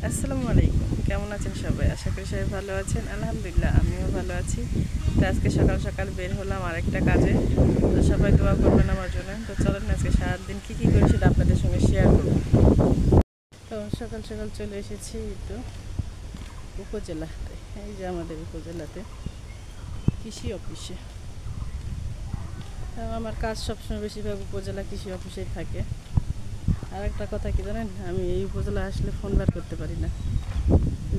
আসসালামু আলাইকুম, কেমন আছেন সবাই? আশা করি সবাই ভালো আছেন। আলহামদুলিল্লাহ আমিও ভালো আছি। তো আজকে সকাল সকাল বের হলাম আরেকটা কাজে। তো সবাই দোয়া করবেন আমার জন্য। তো চলেন আজকে সারাদিন কী কী করি সেটা আপনাদের সঙ্গে শেয়ার করব। তো সকাল সকাল চলে এসেছি তো উপজেলাতে, এই যে আমাদের উপজেলাতে কৃষি অফিসে। আমার কাজ সবসময় বেশিরভাগ উপজেলা কৃষি অফিসেই থাকে। আর একটা কথা কি জানেন, আমি এই উপজেলা আসলে ফোন বার করতে পারি না।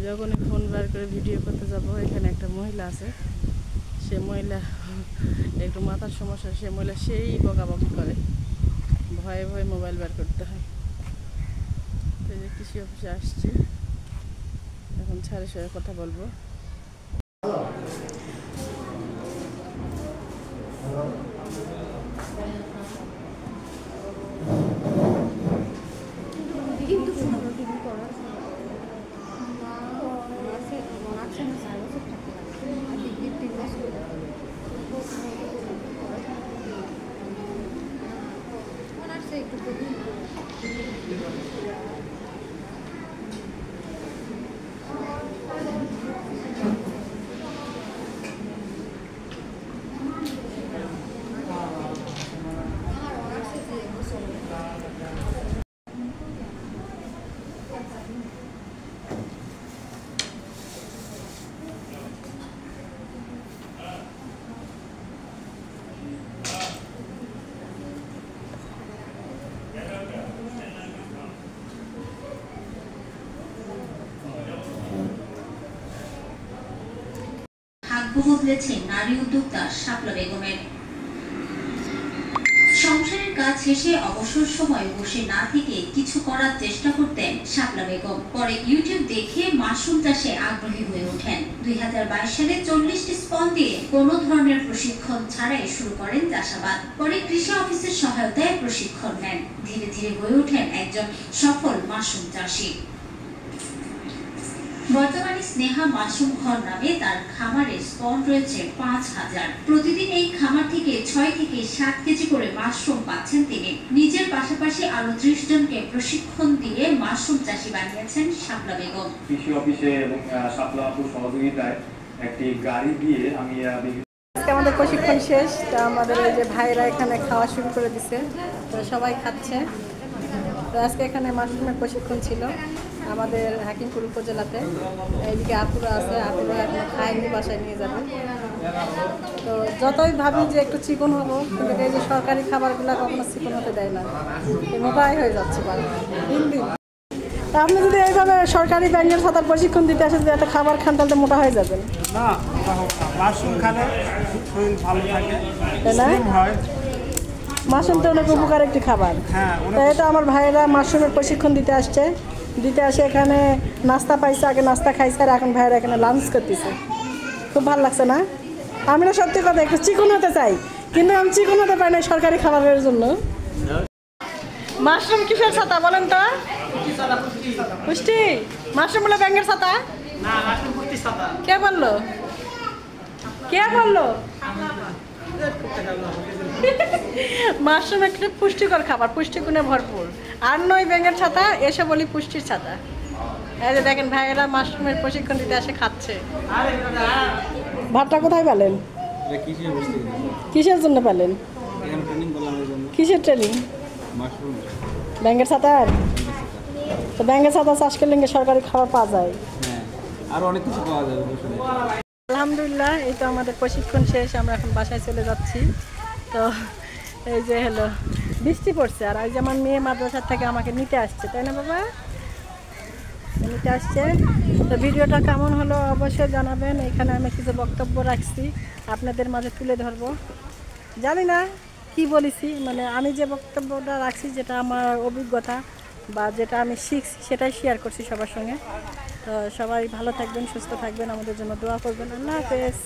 যখনই ফোন বার করে ভিডিও করতে যাব, এখানে একটা মহিলা আছে, সে মহিলা একটু মাথার সমস্যা, সে মহিলা সেই বকাবকি করে, ভয়ে ভয়ে মোবাইল বার করতে হয়। তো এই যে কৃষি অফিসে আসছি, এখন স্যারের সঙ্গে কথা বলবো। বদলেছে নারী উদ্যোক্তা শাপলা বেগমের। সংসারের কাজ শেষে অবসর সময় বসে না থেকে কিছু করার চেষ্টা করতেন শাপলা বেগম। পরে ইউটিউব দেখে মাশরুম চাষে আগ্রহী হয়ে ওঠেন। 2022 সালে 40টি স্পন দিয়ে কোনো ধরনের প্রশিক্ষণ ছাড়াই শুরু করেন চাষাবাদ। পরে কৃষি অফিসের সহায়তায় প্রশিক্ষণ নেন। ধীরে ধীরে হয়ে ওঠেন একজন সফল মাশরুম চাষী। বর্তমানে স্নেহা মাশরুম ঘর নামে তার খামারে স্পন রয়েছে 5000। প্রতিদিন এই খামার থেকে 6 থেকে 7 কেজি করে মাশরুম পাচ্ছেন তিনি। নিজের পাশাপাশি আরো 30 জনকে প্রশিক্ষণ দিয়ে মাশরুম চাষি বানিয়েছেন শাপলা বেগম। কৃষি অফিসে এবং শাপলা আপুর সহযোগিতায় একটি গাড়ি দিয়ে আমি আজকে আমাদের প্রশিক্ষণ শেষ। তো আমাদের এই যে ভাইরা এখানে খাওয়া শুরু করে দিছে, তো সবাই খাচ্ছে। তো আজকে এখানে মাশরুমের প্রশিক্ষণ ছিল আমাদের হাকিমপুর উপজেলাতে। এইদিকে আপুরা আছে, আপুরা এখন খায়নি, বাসায় নিয়ে যাবে। তো যতই ভাবি যে একটু চিকন হবো, কিন্তু এই যে সরকারি খাবারগুলো কখনো চিকন হতে দেয় না, মোটাই হয়ে যাচ্ছে দিন দিন। তা আপনি যদি এইভাবে সরকারি ব্যাংকের ছাতার প্রশিক্ষণ দিতে আসেন, যে একটা খাবার খান, তাহলে মোটা হয়ে যাবেন না। মাশরুম খেলে শরীর ভালো থাকে, তাই না? মাশরুম তো অনেক উপকার একটি খাবার। তো এটা আমার ভাইয়েরা মাশরুমের প্রশিক্ষণ দিতে আসে এখানে নাস্তা পাইছে, আগে নাস্তা খাইছে, আর এখন ভাইয়েরা এখানে লাঞ্চ করতেছে। খুব ভালো লাগছে না? আমি না সত্যি কথা একটু চিকন হতে চাই, কিন্তু আমি চিকন হতে পারি না সরকারি খাবারের জন্য। মাশরুম কিসের ছাতা বলেন তো? পুষ্টি। মাশরুম বলে ব্যাঙের ছাতা? কে বললো? মাশরুম একটা পুষ্টিকর খাবার, পুষ্টিগুণে ভরপুর। আর নয় ব্যাঙের ছাতা, এসে বলি পুষ্টির ছাতা। এই যে দেখেন ভাইয়েরা মাশরুমের প্রশিক্ষণ দিতে আসে খাচ্ছে। ভাতটা কোথায় পেলেন? কিসের জন্য পেলেন? কিসের ট্রেনিং? ব্যাঙের ছাতার। তো ব্যাঙের ছাতা চাষ করলে সরকারি খাবার পাওয়া যায়, আর অনেক কিছু পাওয়া যাবে। আলহামদুলিল্লাহ। এই তো আমাদের প্রশিক্ষণ শেষ, আমরা এখন বাসায় চলে যাচ্ছি। তো এই যে হলো বৃষ্টি পড়ছে, আর এই যে আমার মেয়ে মাদ্রাসার থেকে আমাকে নিতে আসছে, তাই না বাবা? নিতে আসছে। তো ভিডিওটা কেমন হলো অবশ্যই জানাবেন। এখানে আমি কিছু বক্তব্য রাখছি, আপনাদের মাঝে তুলে ধরবো। জানি না কি বলেছি, মানে আমি যে বক্তব্যটা রাখছি, যেটা আমার অভিজ্ঞতা বা যেটা আমি শিখছি, সেটাই শেয়ার করছি সবার সঙ্গে। তো সবাই ভালো থাকবেন, সুস্থ থাকবেন, আমাদের জন্য দোয়া করবেন। আল্লাহ হাফেজ।